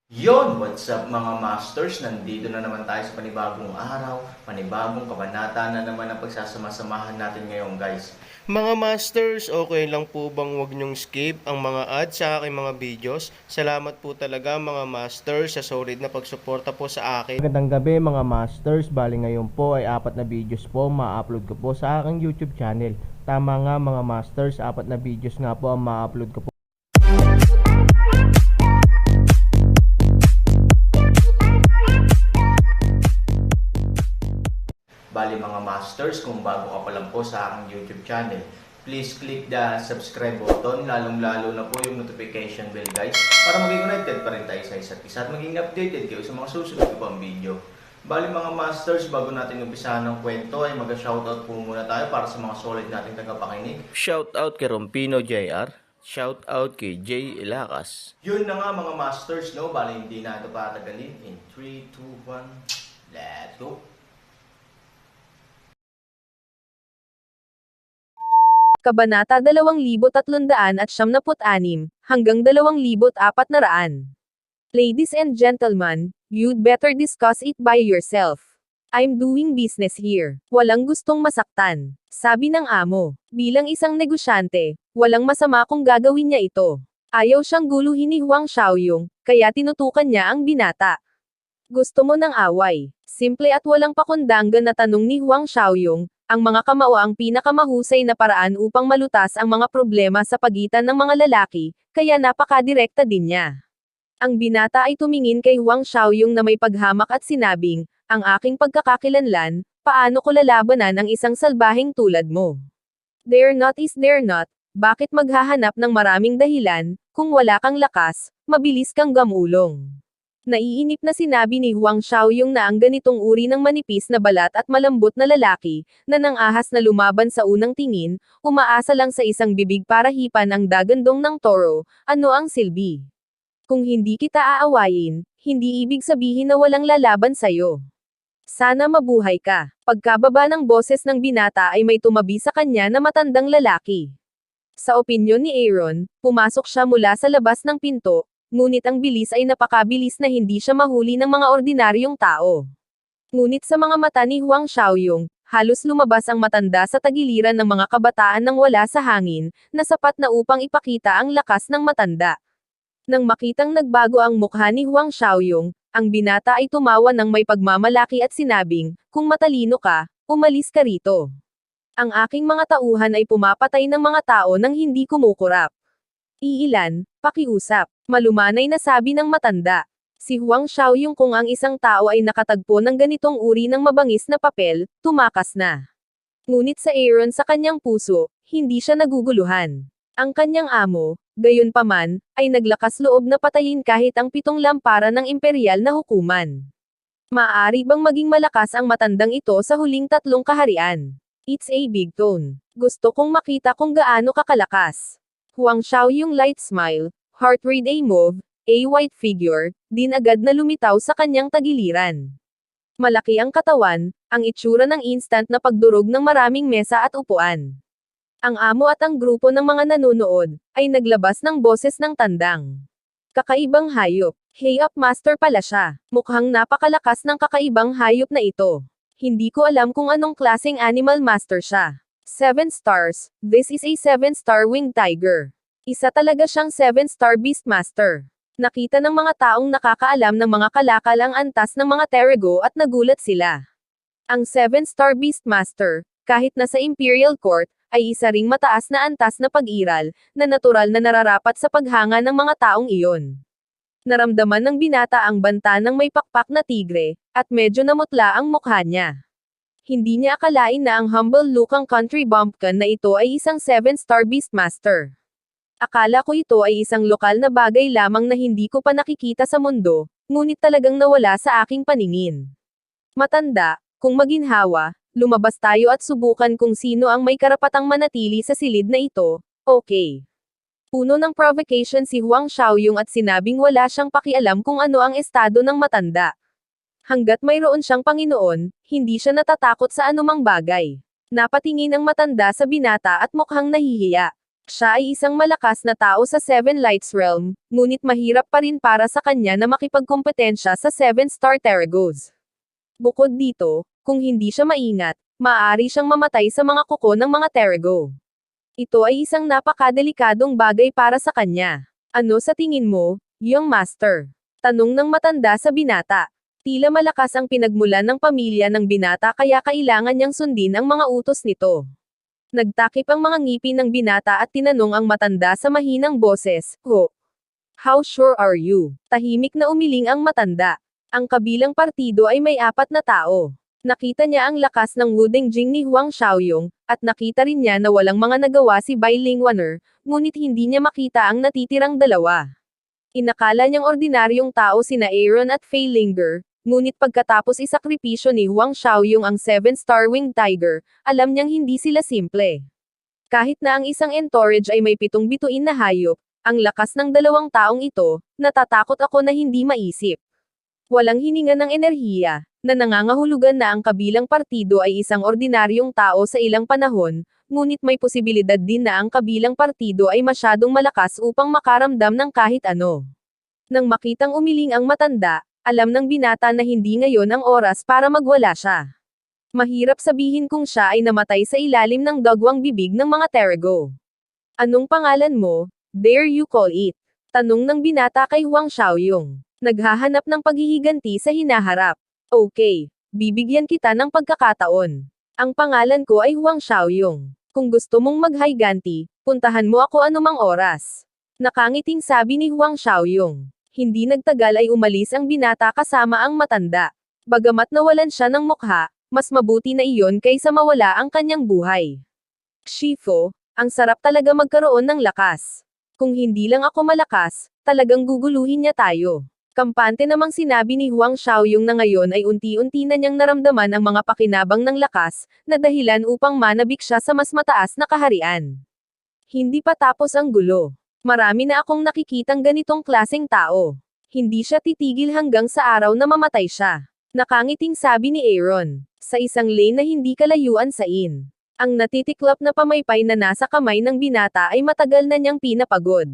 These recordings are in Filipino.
What's up mga masters? Nandito na naman tayo sa panibagong araw, panibagong kabanata na naman ang pagsasama-samahan natin ngayon guys. Mga masters, okay lang po bang wag nyong skip ang mga ads sa aking mga videos? Salamat po talaga mga masters sa solid na pagsuporta po sa akin. Magandang gabi mga masters, bali ngayon po ay 4 na videos po ma-upload ko po sa aking YouTube channel. Tama nga mga masters, 4 na videos nga po ang ma-upload ko po. Bali mga masters, kung bago ka pa lang po sa aking YouTube channel, please click the subscribe button, lalong-lalo na po yung notification bell guys, para maging connected pa rin tayo sa isa't isa at maging updated kayo sa mga susunod ko pang video. Bali mga masters, bago natin umpisahan ng kwento ay mag-shoutout po muna tayo para sa mga solid nating tagapakinig. Shoutout kay Rompino JR. Shoutout kay Jay Ilacas. Yun na nga mga masters, no? Bali hindi na ito patagalin. In 3, 2, 1, let's go! Kabanata 2376 hanggang 2400. Ladies and gentlemen, you'd better discuss it by yourself. I'm doing business here. Walang gustong masaktan. Sabi ng amo. Bilang isang negosyante, walang masama kung gagawin niya ito. Ayaw siyang guluhin ni Huang Xiaoyong, kaya tinutukan niya ang binata. Gusto mo ng away? Simple at walang pakundangan na tanong ni Huang Xiaoyong. Ang mga kamao ang pinakamahusay na paraan upang malutas ang mga problema sa pagitan ng mga lalaki, kaya napakadirekta din niya. Ang binata ay tumingin kay Huang Xiaoyong na may paghamak at sinabing, ang aking pagkakakilanlan, paano ko lalabanan ang isang salbaheng tulad mo? They're not is they're not, bakit maghahanap ng maraming dahilan, kung wala kang lakas, mabilis kang gamulong. Naiinip na sinabi ni Huang Xiaoyong na ang ganitong uri ng manipis na balat at malambot na lalaki, na nang ahas na lumaban sa unang tingin, umaasa lang sa isang bibig para hipan ang dagandong ng toro, ano ang silbi? Kung hindi kita aawayin, hindi ibig sabihin na walang lalaban sa'yo. Sana mabuhay ka. Pagkababa ng boses ng binata ay may tumabi sa kanya na matandang lalaki. Sa opinyon ni Aaron, pumasok siya mula sa labas ng pinto, ngunit ang bilis ay napakabilis na hindi siya mahuli ng mga ordinaryong tao. Ngunit sa mga mata ni Huang Xiaoyong, halos lumabas ang matanda sa tagiliran ng mga kabataan nang wala sa hangin, na sapat na upang ipakita ang lakas ng matanda. Nang makitang nagbago ang mukha ni Huang Xiaoyong, ang binata ay tumawa ng may pagmamalaki at sinabing, kung matalino ka, umalis ka rito. Ang aking mga tauhan ay pumapatay ng mga tao nang hindi kumukurap. Iilan, pakiusap. Malumanay na sabi ng matanda. Si Huang Xiaoyong kung ang isang tao ay nakatagpo ng ganitong uri ng mabangis na papel, tumakas na. Ngunit sa Aaron sa kanyang puso, hindi siya naguguluhan. Ang kanyang amo, gayunpaman, ay naglakas loob na patayin kahit ang 7 lampara ng imperial na hukuman. Maaari bang maging malakas ang matandang ito sa huling 3 kaharian? It's a big tone. Gusto kong makita kung gaano kakalakas. Huang Xiaoyong light smile, heart rate a move, a white figure, din agad na lumitaw sa kanyang tagiliran. Malaki ang katawan, ang itsura ng instant na pagdurog ng maraming mesa at upuan. Ang amo at ang grupo ng mga nanonood, ay naglabas ng boses ng tandang. Kakaibang hayop. Hey up master pala siya. Mukhang napakalakas ng kakaibang hayop na ito. Hindi ko alam kung anong klaseng animal master siya. 7 stars, this is a 7-star winged tiger. Isa talaga siyang 7-star beastmaster. Nakita ng mga taong nakakaalam ng mga kalakal ang antas ng mga Terego at nagulat sila. Ang 7-star beastmaster, kahit nasa Imperial Court, ay isa ring mataas na antas na pag-iral, na natural na nararapat sa paghanga ng mga taong iyon. Naramdaman ng binata ang banta ng may pakpak na tigre, at medyo namutla ang mukha niya. Hindi niya akalain na ang humble-looking country bumpkin na ito ay isang 7-star beastmaster. Akala ko ito ay isang lokal na bagay lamang na hindi ko pa nakikita sa mundo, ngunit talagang nawala sa aking paningin. Matanda, kung maginhawa, lumabas tayo at subukan kung sino ang may karapatang manatili sa silid na ito, okay. Puno ng provocation si Huang Xiaoyong at sinabing wala siyang pakialam kung ano ang estado ng matanda. Hanggat mayroon siyang Panginoon, hindi siya natatakot sa anumang bagay. Napatingin ang matanda sa binata at mukhang nahihiya. Siya ay isang malakas na tao sa Seven Lights Realm, ngunit mahirap pa rin para sa kanya na makipagkompetensya sa Seven Star Terragos. Bukod dito, kung hindi siya maingat, maaari siyang mamatay sa mga kuko ng mga Terrago. Ito ay isang napakadelikadong bagay para sa kanya. Ano sa tingin mo, Young Master? Tanong ng matanda sa binata. Tila malakas ang pinagmulan ng pamilya ng binata kaya kailangan niyang sundin ang mga utos nito. Nagtakip ang mga ngipin ng binata at tinanong ang matanda sa mahinang boses, "Ho? How sure are you?" Tahimik na umiling ang matanda. Ang kabilang partido ay may 4 na tao. Nakita niya ang lakas ng wuding jing ni Huang Xiaoyong, at nakita rin niya na walang mga nagawa si Bai Lingwaner, ngunit hindi niya makita ang natitirang 2. Inakala niyang ordinaryong tao sina Aaron at Fei Linger, ngunit pagkatapos isakripisyo ni Huang Xiaoyong ang 7-star winged tiger, alam niyang hindi sila simple. Kahit na ang isang entourage ay may 7 bituin na hayop, ang lakas ng 2 taong ito, natatakot ako na hindi maisip. Walang hininga ng enerhiya, na nangangahulugan na ang kabilang partido ay isang ordinaryong tao sa ilang panahon, ngunit may posibilidad din na ang kabilang partido ay masyadong malakas upang makaramdam ng kahit ano. Nang makitang umiling ang matanda, alam ng binata na hindi ngayon ang oras para magwala siya. Mahirap sabihin kung siya ay namatay sa ilalim ng dagwang bibig ng mga Terrago. Anong pangalan mo? Dare you call it? Tanong ng binata kay Huang Xiaoyong. Naghahanap ng paghihiganti sa hinaharap. Okay, bibigyan kita ng pagkakataon. Ang pangalan ko ay Huang Xiaoyong. Kung gusto mong maghiganti, puntahan mo ako anumang oras. Nakangiting sabi ni Huang Xiaoyong. Hindi nagtagal ay umalis ang binata kasama ang matanda. Bagamat nawalan siya ng mukha, mas mabuti na iyon kaysa mawala ang kanyang buhay. Shifu, ang sarap talaga magkaroon ng lakas. Kung hindi lang ako malakas, talagang guguluhin niya tayo. Kampante namang sinabi ni Huang Xiaoyong na ngayon ay unti-unti na niyang naramdaman ang mga pakinabang ng lakas, na dahilan upang manabik siya sa mas mataas na kaharian. Hindi pa tapos ang gulo. Marami na akong nakikitang ganitong klaseng tao. Hindi siya titigil hanggang sa araw na mamatay siya. Nakangiting sabi ni Aaron. Sa isang lane na hindi kalayuan sa inn. Ang natitiklop na pamaypay na nasa kamay ng binata ay matagal na niyang pinapagod.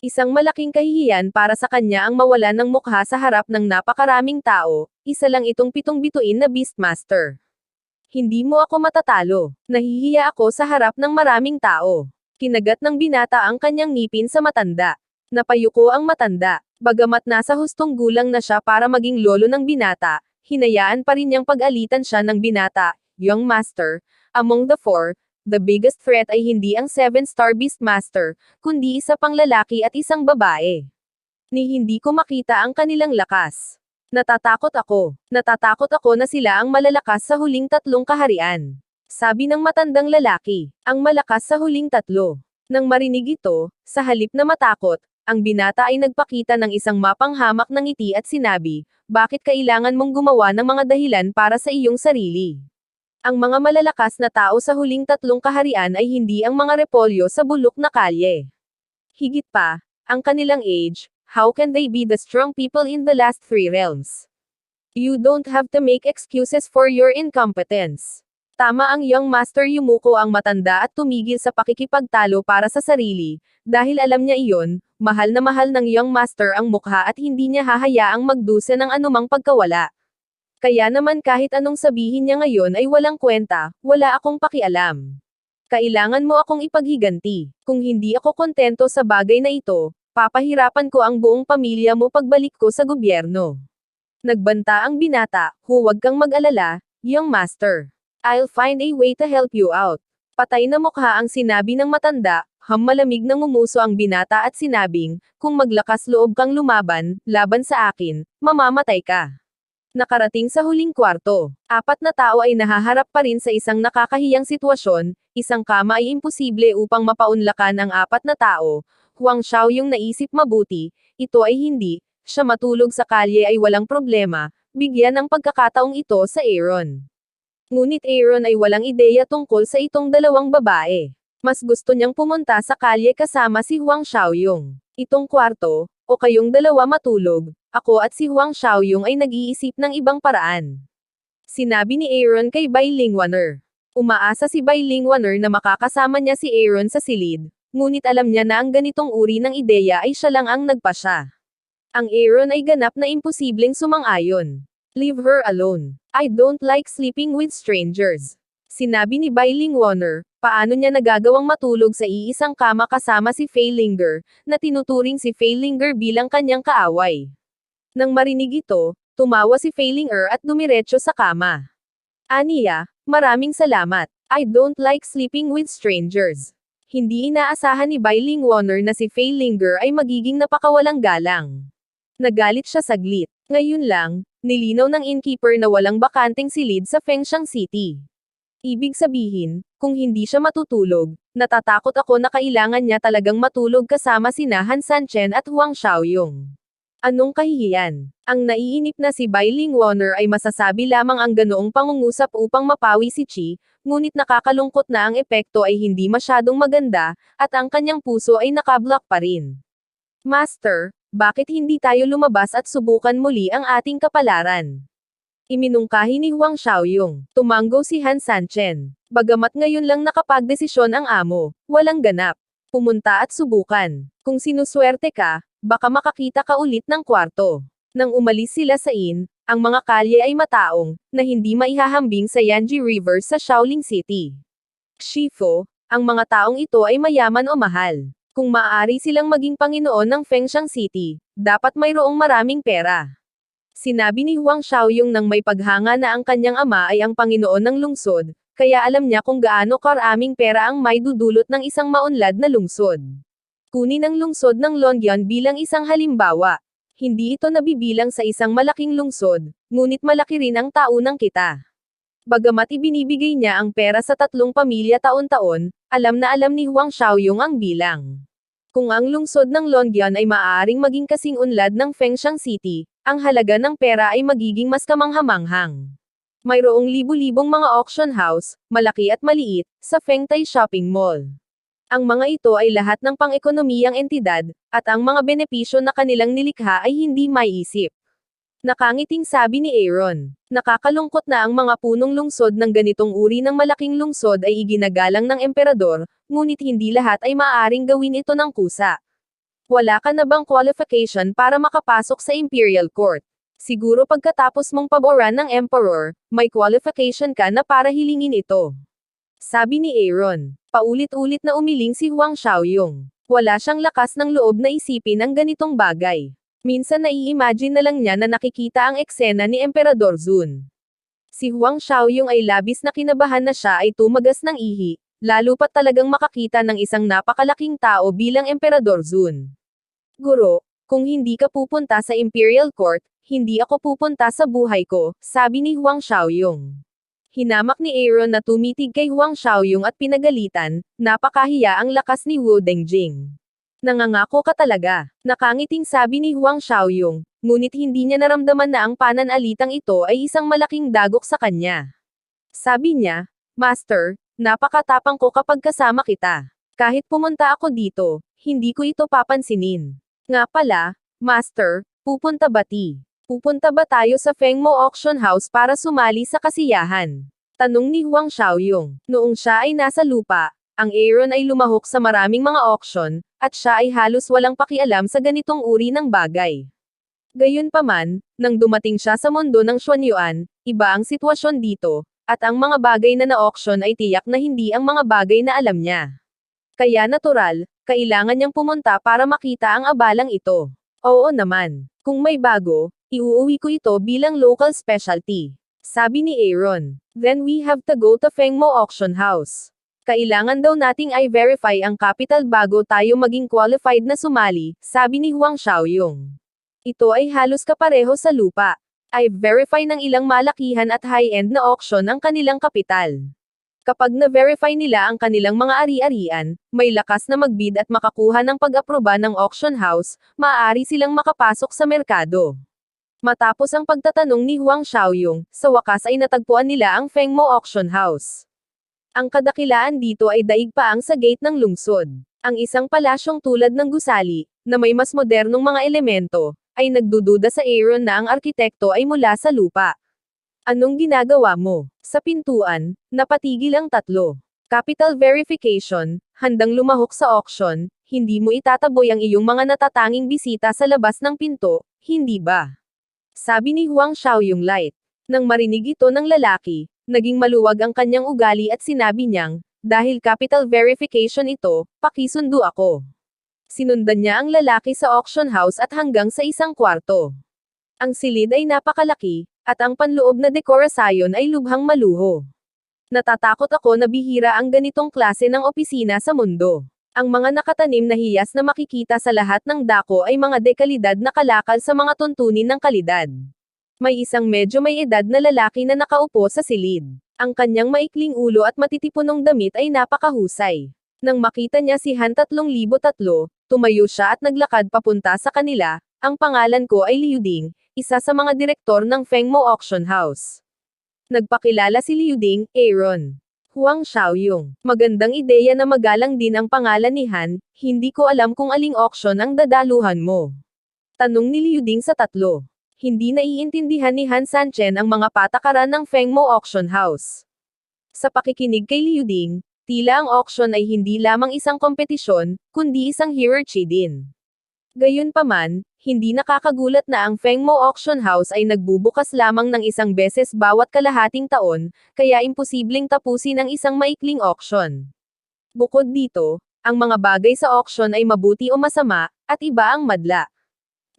Isang malaking kahihiyan para sa kanya ang mawala ng mukha sa harap ng napakaraming tao, isa lang itong 7 bituin na Beastmaster. Hindi mo ako matatalo. Nahihiya ako sa harap ng maraming tao. Kinagat ng binata ang kanyang ngipin sa matanda. Napayuko ang matanda. Bagamat nasa hustong gulang na siya para maging lolo ng binata, hinayaan pa rin niyang pag-alitan siya ng binata, Young Master. Among the 4, the biggest threat ay hindi ang 7-star Beastmaster, kundi isa pang lalaki at isang babae. Ni hindi ko makita ang kanilang lakas. Natatakot ako. Natatakot ako na sila ang malalakas sa huling 3 kaharian. Sabi ng matandang lalaki, ang malakas sa huling 3. Nang marinig ito, sa halip na matakot, ang binata ay nagpakita ng isang mapanghamak na ngiti at sinabi, bakit kailangan mong gumawa ng mga dahilan para sa iyong sarili? Ang mga malalakas na tao sa huling 3 kaharian ay hindi ang mga repolyo sa bulok na kalye. Higit pa, ang kanilang age, how can they be the strong people in the last 3 realms? You don't have to make excuses for your incompetence. Tama ang Young Master, yumuko ang matanda at tumigil sa pakikipagtalo para sa sarili, dahil alam niya iyon, mahal na mahal ng Young Master ang mukha at hindi niya hahayaang magdusa ng anumang pagkawala. Kaya naman kahit anong sabihin niya ngayon ay walang kwenta, wala akong pakialam. Kailangan mo akong ipaghiganti. Kung hindi ako kontento sa bagay na ito, papahirapan ko ang buong pamilya mo pagbalik ko sa gobyerno. Nagbanta ang binata, huwag kang mag-alala, Young Master. I'll find a way to help you out. Patay na mukha ang sinabi ng matanda, malamig na ngumuso ang binata at sinabing, kung maglakas loob kang lumaban, laban sa akin, mamamatay ka. Nakarating sa huling kwarto, 4 na tao ay nahaharap pa rin sa isang nakakahiyang sitwasyon, isang kama ay imposible upang mapaunlakan ang 4 na tao. Huang Xiaoyong naisip mabuti, ito ay hindi, siya matulog sa kalye ay walang problema, bigyan ng pagkakataong ito sa Aaron. Ngunit Aaron ay walang ideya tungkol sa itong 2 babae. Mas gusto niyang pumunta sa kalye kasama si Huang Xiaoyong. Itong kwarto, o kayong 2 matulog, ako at si Huang Xiaoyong ay nag-iisip ng ibang paraan. Sinabi ni Aaron kay Bai Lingwaner. Umaasa si Bai Lingwaner na makakasama niya si Aaron sa silid, ngunit alam niya na ang ganitong uri ng ideya ay siya lang ang nagpasya. Ang Aaron ay ganap na imposibleng sumang-ayon. Leave her alone. I don't like sleeping with strangers. Sinabi ni Bailing Warner, paano niya nagagawang matulog sa iisang kama kasama si Feilinger, na tinuturing si Feilinger bilang kanyang kaaway. Nang marinig ito, tumawa si Feilinger at dumiretso sa kama. Aniya, maraming salamat. I don't like sleeping with strangers. Hindi inaasahan ni Bailing Warner na si Feilinger ay magiging napakawalang galang. Nagalit siya saglit. Ngayon lang, nilinaw ng innkeeper na walang bakanteng silid sa Fengshan City. Ibig sabihin, kung hindi siya matutulog, natatakot ako na kailangan niya talagang matulog kasama sina Han Sanchen at Huang Xiaoyong. Anong kahihiyan? Ang naiinip na si Bailing Warner ay masasabi lamang ang ganoong pangungusap upang mapawi si Chi, ngunit nakakalungkot na ang epekto ay hindi masyadong maganda, at ang kanyang puso ay nakablock pa rin. Master, bakit hindi tayo lumabas at subukan muli ang ating kapalaran? Iminungkahi ni Huang Xiaoyong. Tumanggo si Han Sanchen. Bagamat ngayon lang nakapagdesisyon ang amo, walang ganap. Pumunta at subukan. Kung sinuswerte ka, baka makakita ka ulit ng kwarto. Nang umalis sila sa inn, ang mga kalye ay mataong, na hindi maihahambing sa Yanji River sa Shaolin City. Shifu, ang mga taong ito ay mayaman o mahal. Kung maaari silang maging Panginoon ng Fengshan City, dapat mayroong maraming pera. Sinabi ni Huang Xiaoyong nang may paghanga na ang kanyang ama ay ang Panginoon ng lungsod, kaya alam niya kung gaano karaming pera ang may dudulot ng isang maunlad na lungsod. Kunin ang lungsod ng Longyan bilang isang halimbawa. Hindi ito nabibilang sa isang malaking lungsod, ngunit malaki rin ang taunang kita. Bagamat ibinibigay niya ang pera sa 3 pamilya taon-taon, alam na alam ni Huang Xiaoyong ang bilang. Kung ang lungsod ng Longyan ay maaaring maging kasing unlad ng Fengshan City, ang halaga ng pera ay magiging mas kamanghamanghang. Mayroong libu-libong mga auction house, malaki at maliit, sa Fengtai Shopping Mall. Ang mga ito ay lahat ng pang-ekonomiyang entidad, at ang mga benepisyo na kanilang nilikha ay hindi maiisip. Nakangiting sabi ni Aaron. Nakakalungkot na ang mga punong lungsod ng ganitong uri ng malaking lungsod ay iginagalang ng emperador, ngunit hindi lahat ay maaaring gawin ito ng kusa. Wala ka na bang qualification para makapasok sa Imperial Court? Siguro pagkatapos mong paboran ng Emperor, may qualification ka na para hilingin ito. Sabi ni Aaron. Paulit-ulit na umiling si Huang Xiaoyong. Wala siyang lakas ng loob na isipin ang ganitong bagay. Minsan nai-imagine na lang niya na nakikita ang eksena ni Emperador Zun. Si Huang Xiaoyong ay labis na kinabahan na siya ay tumagas ng ihi, lalo pat talagang makakita ng isang napakalaking tao bilang Emperador Zun. Guro, kung hindi ka pupunta sa Imperial Court, hindi ako pupunta sa buhay ko, sabi ni Huang Xiaoyong. Hinamak ni Aaron na tumitig kay Huang Xiaoyong at pinagalitan, napakahiya ang lakas ni Wu Dengjing. Nangangako ka talaga, nakangiting sabi ni Huang Xiaoyong, ngunit hindi niya naramdaman na ang pananalitang ito ay isang malaking dagok sa kanya. Sabi niya, Master, napakatapang ko kapag kasama kita. Kahit pumunta ako dito, hindi ko ito papansinin. Nga pala, Master, pupunta ba tayo sa Fengmo Auction House para sumali sa kasiyahan? Tanong ni Huang Xiaoyong. Noong siya ay nasa lupa, ang Aaron ay lumahok sa maraming mga auction, at siya ay halos walang pakialam sa ganitong uri ng bagay. Gayunpaman, nang dumating siya sa mundo ng Xuanyuan, iba ang sitwasyon dito, at ang mga bagay na na-auction ay tiyak na hindi ang mga bagay na alam niya. Kaya natural, kailangan niyang pumunta para makita ang abalang ito. Oo naman. Kung may bago, iuuwi ko ito bilang local specialty. Sabi ni Aaron. Then we have to go to Fengmo Auction House. Kailangan daw nating i-verify ang capital bago tayo maging qualified na sumali, sabi ni Huang Xiaoyong. Ito ay halos kapareho sa lupa. I-verify ng ilang malakihan at high-end na auction ang kanilang kapital. Kapag na-verify nila ang kanilang mga ari-arian, may lakas na magbid at makakuha ng pag-aproba ng auction house, maaari silang makapasok sa merkado. Matapos ang pagtatanong ni Huang Xiaoyong, sa wakas ay natagpuan nila ang Fengmo Auction House. Ang kadakilaan dito ay daig paang sa gate ng lungsod. Ang isang palasyong tulad ng gusali, na may mas modernong mga elemento, ay nagdududa sa Aaron na ang arkitekto ay mula sa lupa. Anong ginagawa mo? Sa pintuan, napatigil ang 3. Capital verification, handang lumahok sa auction, hindi mo itataboy ang iyong mga natatanging bisita sa labas ng pinto, hindi ba? Sabi ni Huang Xiaoyong light. Nang marinig ito ng lalaki, naging maluwag ang kanyang ugali at sinabi niyang, dahil capital verification ito, pakisundo ako. Sinundan niya ang lalaki sa auction house at hanggang sa isang kwarto. Ang silid ay napakalaki, at ang panloob na dekorasyon ay lubhang maluho. Natatakot ako na bihira ang ganitong klase ng opisina sa mundo. Ang mga nakatanim na hiyas na makikita sa lahat ng dako ay mga dekalidad na kalakal sa mga tuntunin ng kalidad. May isang medyo may edad na lalaki na nakaupo sa silid. Ang kanyang maikling ulo at matitipunong damit ay napakahusay. Nang makita niya si Han 3003, tumayo siya at naglakad papunta sa kanila. Ang pangalan ko ay Liu Ding, isa sa mga direktor ng Fengmo Auction House. Nagpakilala si Liu Ding, Aaron. Huang Xiaoyong. Magandang ideya na magalang din ang pangalan ni Han, hindi ko alam kung aling auction ang dadaluhan mo. Tanong ni Liu Ding sa tatlo. Hindi naiintindihan ni Han Sanchen ang mga patakaran ng Fengmo Auction House. Sa pakikinig kay Liu Ding, tila ang auction ay hindi lamang isang kompetisyon, kundi isang hierarchy din. Gayunpaman, hindi nakakagulat na ang Fengmo Auction House ay nagbubukas lamang ng isang beses bawat kalahating taon, kaya imposibleng tapusin ang isang maikling auction. Bukod dito, ang mga bagay sa auction ay mabuti o masama, at iba ang madla.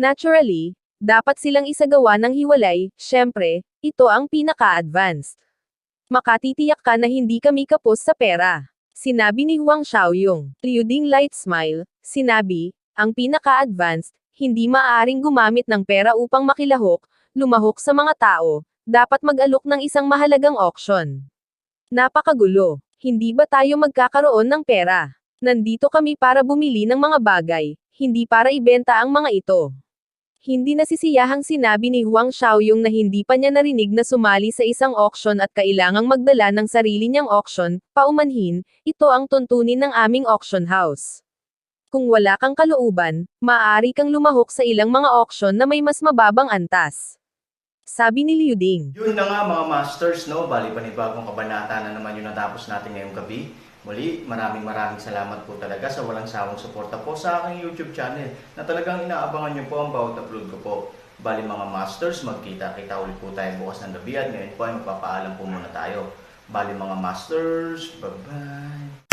Naturally, dapat silang isagawa ng hiwalay, syempre, ito ang pinaka-advanced. Makatitiyak ka na hindi kami kapos sa pera. Sinabi ni Huang Xiaoyong. Liu Ding light smile, sinabi, ang pinaka-advanced, hindi maaaring gumamit ng pera upang makilahok, lumahok sa mga tao, dapat mag-alok ng isang mahalagang auction. Napakagulo. Hindi ba tayo magkakaroon ng pera? Nandito kami para bumili ng mga bagay, hindi para ibenta ang mga ito. Hindi nasisiyahang sinabi ni Huang Xiaoyong na hindi pa niya narinig na sumali sa isang auction at kailangang magdala ng sarili niyang auction, paumanhin, ito ang tuntunin ng aming auction house. Kung wala kang kalooban, maaari kang lumahok sa ilang mga auction na may mas mababang antas. Sabi ni Liu Ding. Yun na nga mga masters, no? Bali panibagong kabanata na naman yung natapos natin ngayong gabi. Muli, maraming salamat po talaga sa walang sawang suporta po sa aking YouTube channel na talagang inaabangan nyo po ang bawat upload ko po. Bali mga masters, magkita-kita ulit po tayo bukas ng gabi at ngayon po ay magpapaalam po muna tayo. Bali mga masters, bye-bye!